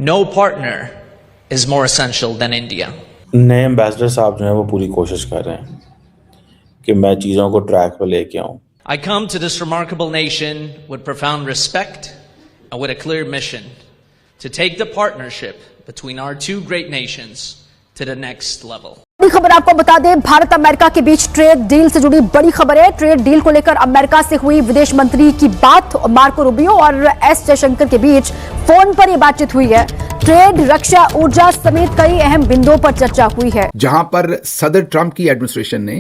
No partner is more essential than India. नए ambassador साहब जो है वो पूरी कोशिश कर रहे हैं कि मैं चीज़ों को ट्रैक पर लेके आऊँ. I come to this remarkable nation with profound respect and with a clear mission to take the partnership between our two great nations to the next level. बड़ी खबर आपको बता दें, भारत अमेरिका के बीच ट्रेड डील से जुड़ी बड़ी खबर है। ट्रेड डील को लेकर अमेरिका से हुई विदेश मंत्री की बात, मार्को रूबियो और एस जयशंकर के बीच फोन पर यह बातचीत हुई है। ट्रेड, रक्षा, ऊर्जा समेत कई अहम बिंदुओं पर चर्चा हुई है, जहां पर सदर ट्रंप की एडमिनिस्ट्रेशन ने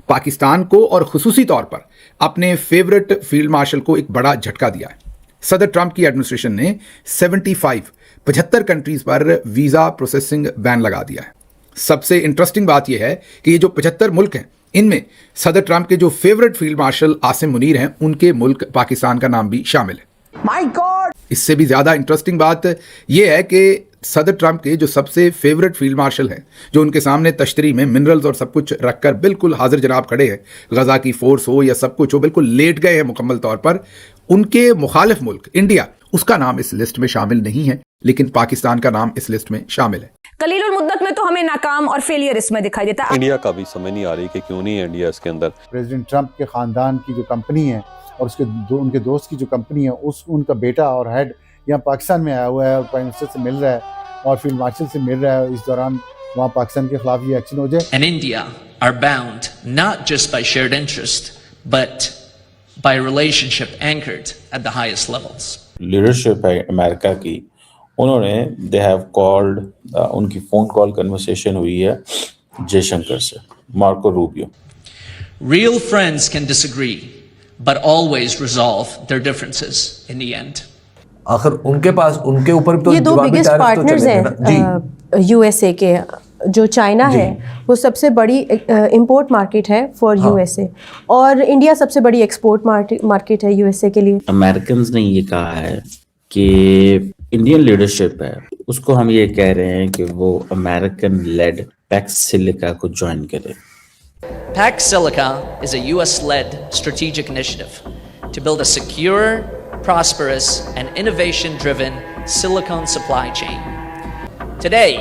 पाकिस्तान को और खुसूसी तौर पर अपने फेवरेट फील्ड मार्शल को एक बड़ा झटका दिया है। सदर ट्रंप की एडमिनिस्ट्रेशन ने 75 कंट्रीज पर वीजा प्रोसेसिंग बैन लगा दिया है। सबसे इंटरेस्टिंग बात यह है कि ये जो 75 मुल्क हैं, इनमें सदर ट्रंप के जो favourite field marshal Asim Munir हैं, उनके मुल्क पाकिस्तान का नाम भी शामिल है। My God! इससे भी ज्यादा इंटरेस्टिंग बात यह है कि सदर ट्रंप के जो सबसे फेवरेट फील्ड मार्शल हैं, जो उनके सामने तश्तरी में मिनरल्स और सब कुछ रखकर बिल्कुल हाजिर जनाब खड़े हैं, गजा की फोर्स हो या सब कुछ हो, बिल्कुल लेट गए हैं मुकम्मल तौर पर, उनके मुखालिफ मुल्क इंडिया, उसका नाम इस लिस्ट में शामिल नहीं है, लेकिन पाकिस्तान का नाम इस लिस्ट में शामिल है। कलील मुद्दत में तो हमें नाकाम और फेलियर इसमें दिखाई देता है। इंडिया का भी समझ नहीं आ रही कि क्यों नहीं है इंडिया इसके अंदर। प्रेसिडेंट ट्रंप के खानदान की जो कंपनी है और उनके दोस्त की जो कंपनी है, उनका बेटा और हेड यहाँ पाकिस्तान में आया हुआ है और प्राइम मिनिस्टर से मिल रहा है और फील्ड मार्शल से मिल रहा है। इस दौरान वहाँ पाकिस्तान के खिलाफ ये एक्शन हो जाए। And India are bound not just by shared interest, but by a relationship anchored at the highest levels. Leadership है अमेरिका की, उन्होंने दे हैव कॉल्ड, उनकी फ़ोन कॉल कन्वर्सेशन हुई है जयशंकर से, Marco Rubio. Real friends can disagree, but always resolve their differences in the end. आखिर उनके पास, उनके ऊपर तो ये दो बिगेस्ट पार्टनर्स हैं यूएसए के। जो चाइना है वो सबसे बड़ी इंपोर्ट मार्केट है फॉर यूएसए, और इंडिया सबसे बड़ी एक्सपोर्ट मार्केट है यूएसए के लिए। अमेरिकन्स ने ये कहा है कि इंडियन लीडरशिप है, उसको हम ये कह रहे हैं कि वो अमेरिकन लेड पैक्स सिलिका को ज्वाइन करे। Pax Silica is a US-led strategic initiative to build a secure, prosperous, and innovation-driven silicon supply chain. Today,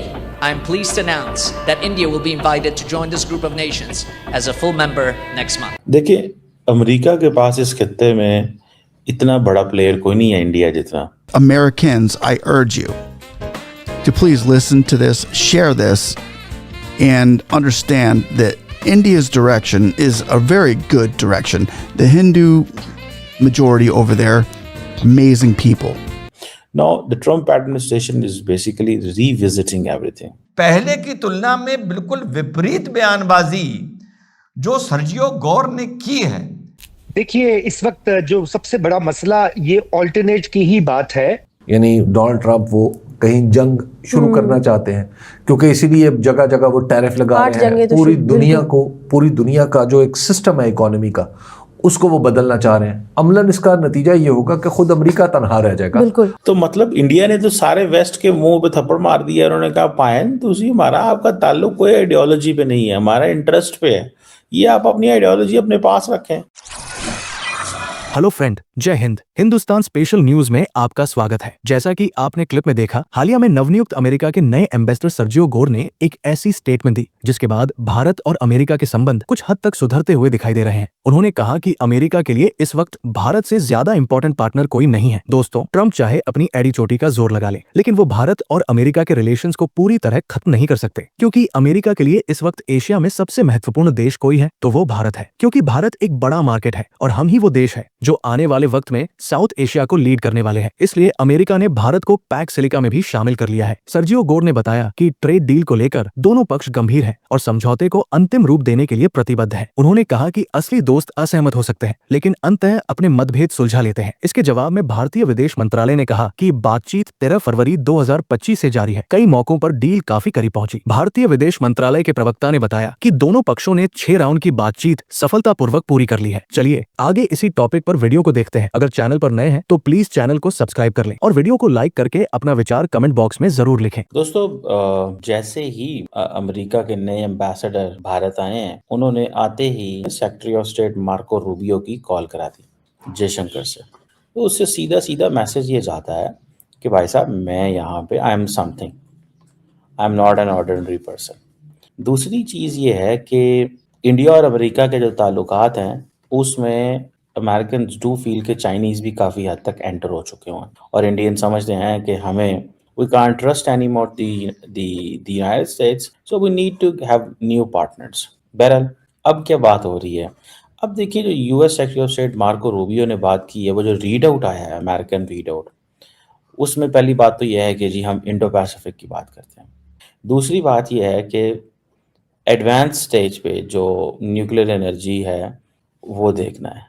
I am pleased to announce that India will be invited to join this group of nations as a full member next month. देखिए, America के पास इस खित्ते में इतना बड़ा player कोई नहीं है इंडिया जितना। Americans, I urge you to please listen to this, share this, and understand that India's direction is a very good direction. The Hindu majority over there, amazing people. Now, the Trump administration is basically revisiting everything. पहले की तुलना में बिल्कुल विपरीत बयानबाजी जो Sergio Gor ने की है। देखिए, इस वक्त जो सबसे बड़ा मसला ये ऑल्टरनेट की ही बात है। यानी डोनाल्ड ट्रंप वो कहीं जंग शुरू करना चाहते हैं, क्योंकि इसीलिए जगह जगह वो टैरिफ लगा रहे हैं। पूरी दुनिया का जो एक सिस्टम है इकोनॉमी का, उसको वो बदलना चाह रहे हैं। अमलन इसका नतीजा ये होगा कि खुद अमेरिका तनहा रह जाएगा। तो मतलब इंडिया ने तो सारे वेस्ट के मुंह पे थप्पड़ मार दिया, उन्होंने कहा पायन तुसी हमारा आपका ताल्लुक कोई आइडियोलॉजी पे नहीं है, हमारा इंटरेस्ट पे है, ये आप अपनी आइडियोलॉजी अपने पास रखें। हेलो फ्रेंड, जय हिंद। हिंदुस्तान स्पेशल न्यूज में आपका स्वागत है। जैसा कि आपने क्लिप में देखा, हालिया में नवनियुक्त अमेरिका के नए एम्बेसडर सर्जियो गोर ने एक ऐसी स्टेटमेंट दी जिसके बाद भारत और अमेरिका के संबंध कुछ हद तक सुधरते हुए दिखाई दे रहे हैं। उन्होंने कहा कि अमेरिका के लिए इस वक्त भारत से ज्यादा इंपॉर्टेंट पार्टनर कोई नहीं है। दोस्तों, ट्रंप चाहे अपनी एड़ी चोटी का जोर लगा ले, लेकिन वो भारत और अमेरिका के रिलेशंस को पूरी तरह खत्म नहीं कर सकते, क्योंकि अमेरिका के लिए इस वक्त एशिया में सबसे महत्वपूर्ण देश कोई है तो वो भारत है, क्योंकि भारत एक बड़ा मार्केट है और हम ही वो देश है जो आने वाले वक्त में साउथ एशिया को लीड करने वाले हैं। इसलिए अमेरिका ने भारत को पैक्स सिलिका में भी शामिल कर लिया है। सर्जियो गोर ने बताया कि ट्रेड डील को लेकर दोनों पक्ष गंभीर हैं और समझौते को अंतिम रूप देने के लिए प्रतिबद्ध है। उन्होंने कहा कि असली दोस्त असहमत हो सकते हैं, लेकिन अंततः अपने मतभेद सुलझा लेते हैं। इसके जवाब में भारतीय विदेश मंत्रालय ने कहा कि बातचीत 13 फरवरी 2025 से जारी है। कई मौकों पर डील काफी करीब पहुंची। भारतीय विदेश मंत्रालय के प्रवक्ता ने बताया कि दोनों पक्षों ने 6 राउंड की बातचीत सफलतापूर्वक पूरी कर ली है। चलिए आगे इसी टॉपिक पर वीडियो को देखते हैं। अगर चैनल पर नए हैं तो प्लीज चैनल को सब्सक्राइब कर लें और वीडियो को लाइक करके अपना विचार कमेंट बॉक्स में जरूर लिखें। दोस्तों, जैसे ही अमेरिका के नए एम्बेसडर भारत आए हैं, उन्होंने आते ही secretary of state Marco Rubio की कॉल करा दी जयशंकर से। तो उससे सीधा सीधा मैसेज ये जाता है कि भाई साहब मैं यहाँ पे I am something, I am not an ordinary person. दूसरी चीज़ ये है कि इंडिया और अमेरिका के जो ताल्लुकात हैं उसमें अमेरिकन डू फील कि चाइनीज़ भी काफ़ी हद तक एंटर हो चुके हैं और इंडियन समझते हैं कि हमें we can't trust any more the United States, so we need to have new partners. बहरहाल अब क्या बात हो रही है, अब देखिए जो US secretary of state Marco Rubio ने बात की है, वो जो रीड आउट आया है अमेरिकन रीड आउट, उसमें पहली बात तो यह है कि जी हम इंडो पैसिफिक की बात करते हैं। दूसरी बात यह है कि एडवांस स्टेज पे जो न्यूक्लियर एनर्जी है वो देखना है।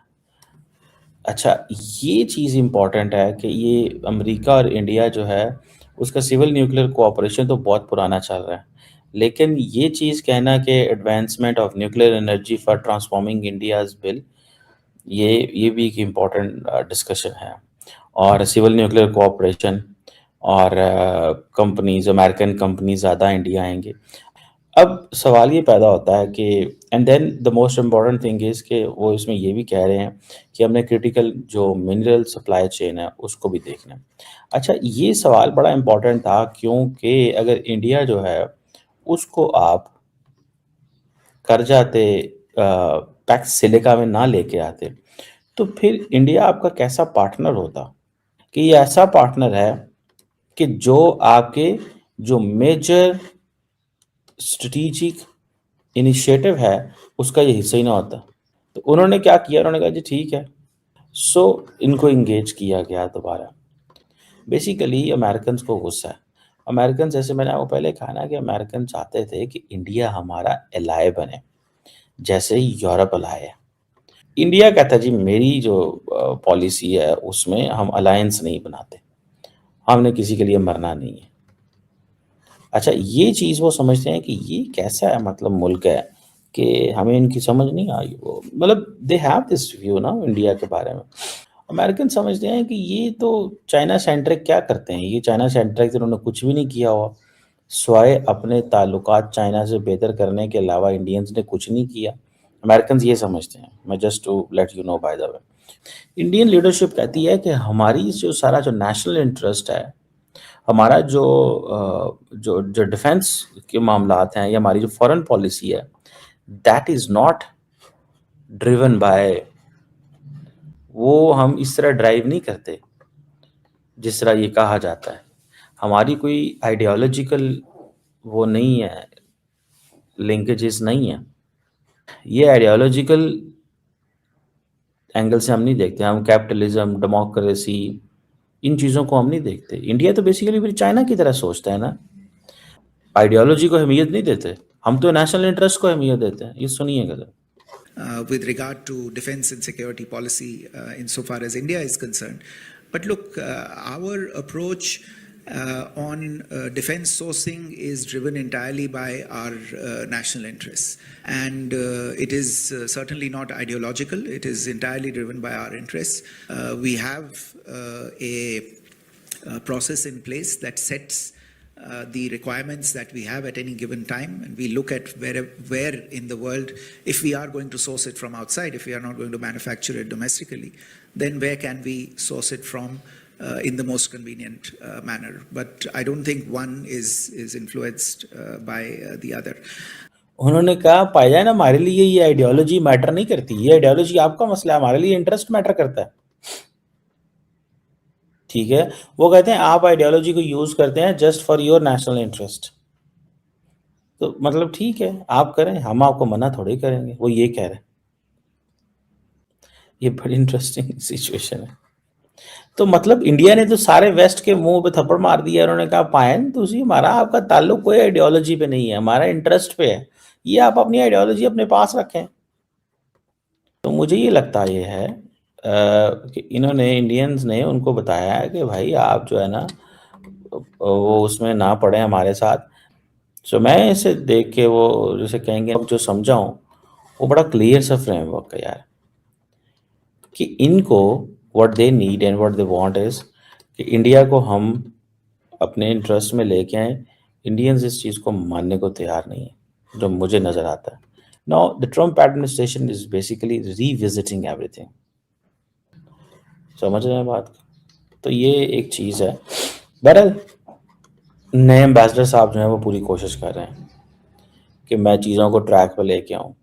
अच्छा, ये चीज़ इम्पॉर्टेंट है कि ये अमेरिका और इंडिया जो है उसका सिविल न्यूक्लियर कोऑपरेशन तो बहुत पुराना चल रहा है, लेकिन ये चीज़ कहना कि advancement of nuclear energy for transforming India's bill, ये भी एक इम्पॉर्टेंट डिस्कशन है। और सिविल न्यूक्लियर कोऑपरेशन और कंपनीज, अमेरिकन कंपनीज ज़्यादा इंडिया आएंगे। अब सवाल ये पैदा होता है कि and then the most important thing is कि वो इसमें ये भी कह रहे हैं कि हमने क्रिटिकल जो मिनरल सप्लाई चेन है उसको भी देखना है। अच्छा, ये सवाल बड़ा इम्पॉर्टेंट था क्योंकि अगर इंडिया जो है उसको आप कर जाते पैक्स सिलिका में ना लेके आते तो फिर इंडिया आपका कैसा पार्टनर होता, कि ये ऐसा पार्टनर है कि जो आपके जो मेजर स्ट्रेटेजिक इनिशिएटिव है उसका ये हिस्सा ही ना होता। तो उन्होंने क्या किया, उन्होंने कहा जी ठीक है, सो इनको इंगेज किया गया दोबारा। बेसिकली अमेरिकन को गुस्सा है। अमेरिकन, जैसे मैंने आपको पहले कहा ना कि अमेरिकन चाहते थे कि इंडिया हमारा एलाय बने, जैसे यूरोप एलाय है। इंडिया कहता है जी मेरी जो पॉलिसी है उसमें हम अलायंस नहीं बनाते, हमने किसी के लिए मरना नहीं है। अच्छा, ये चीज़ वो समझते हैं कि ये कैसा है, मतलब मुल्क है कि हमें इनकी समझ नहीं आई। वो मतलब दे हैव दिस व्यू ना इंडिया के बारे में। अमेरिकन समझते हैं कि ये तो चाइना सेंट्रिक क्या करते हैं, ये चाइना सेंट्रिक तो उन्होंने कुछ भी नहीं किया हुआ, स्वाय अपने ताल्लुकात चाइना से बेहतर करने के अलावा इंडियंस ने कुछ नहीं किया। अमेरिकन ये समझते हैं। मैं just to let you know by the way, Indian leadership कहती है कि हमारी जो सारा जो नेशनल इंटरेस्ट है, हमारा जो डिफेंस के मामलात हैं या हमारी जो फॉरेन पॉलिसी है, that is not driven by, वो हम इस तरह ड्राइव नहीं करते जिस तरह ये कहा जाता है। हमारी कोई आइडियोलॉजिकल वो नहीं है, लिंकेजेस नहीं है। ये आइडियोलॉजिकल एंगल से हम नहीं देखते। हम कैपिटलिज्म, डेमोक्रेसी, इन चीज़ों को हम नहीं देखते। इंडिया तो बेसिकली फिर चाइना की तरह सोचता है ना, आइडियोलॉजी को अहमियत नहीं देते, हम तो नेशनल इंटरेस्ट को अहमियत देते हैं। ये सुनिएगा जरा। With regard to defense and security policy insofar as India is concerned. But look, our approach on defense sourcing is driven entirely by our national interests. And it is certainly not ideological, it is entirely driven by our interests. We have a process in place that sets the requirements that we have at any given time, and we look at where in the world, if we are going to source it from outside, if we are not going to manufacture it domestically, then where can we source it from in the most convenient manner. But I don't think one is influenced by the other. उन्होंने कहा पाया जाए ना, हमारे लिए ये ideology matter नहीं करती, ये आइडियोलॉजी आपका मसला है, हमारे लिए इंटरेस्ट मैटर करता है। ठीक है, वो कहते हैं आप आइडियोलॉजी को यूज करते हैं just for your national interest. तो मतलब ठीक है, आप करें, हम आपको मना थोड़ी करेंगे, वो ये कह रहे हैं। ये बड़ी इंटरेस्टिंग सिचुएशन है। तो मतलब इंडिया ने तो सारे वेस्ट के मुंह पे थप्पड़ मार दिया। उन्होंने कहा पायन तुसी, हमारा आपका ताल्लुक कोई आइडियोलॉजी पे नहीं है, हमारा इंटरेस्ट पे है, ये आप अपनी आइडियोलॉजी अपने पास रखें। तो मुझे ये लगता ये है कि इन्होंने, इंडियंस ने उनको बताया है कि भाई आप जो है ना वो उसमें ना पड़े हमारे साथ। सो मैं इसे देख के वो जैसे कहेंगे अब जो समझाऊं, वो बड़ा क्लियर सा फ्रेमवर्क है यार, कि इनको what they need and what they want is कि इंडिया को हम अपने इंटरेस्ट में लेके आए। इंडियंस इस चीज़ को मानने को तैयार नहीं है, जो मुझे नज़र आता है। Now the Trump administration is basically revisiting everything. समझ रहे हैं बात? तो ये एक चीज़ है। बहरहाल नए एम्बेसडर साहब जो हैं वो पूरी कोशिश कर रहे हैं कि मैं चीज़ों को ट्रैक पर लेके आऊँ।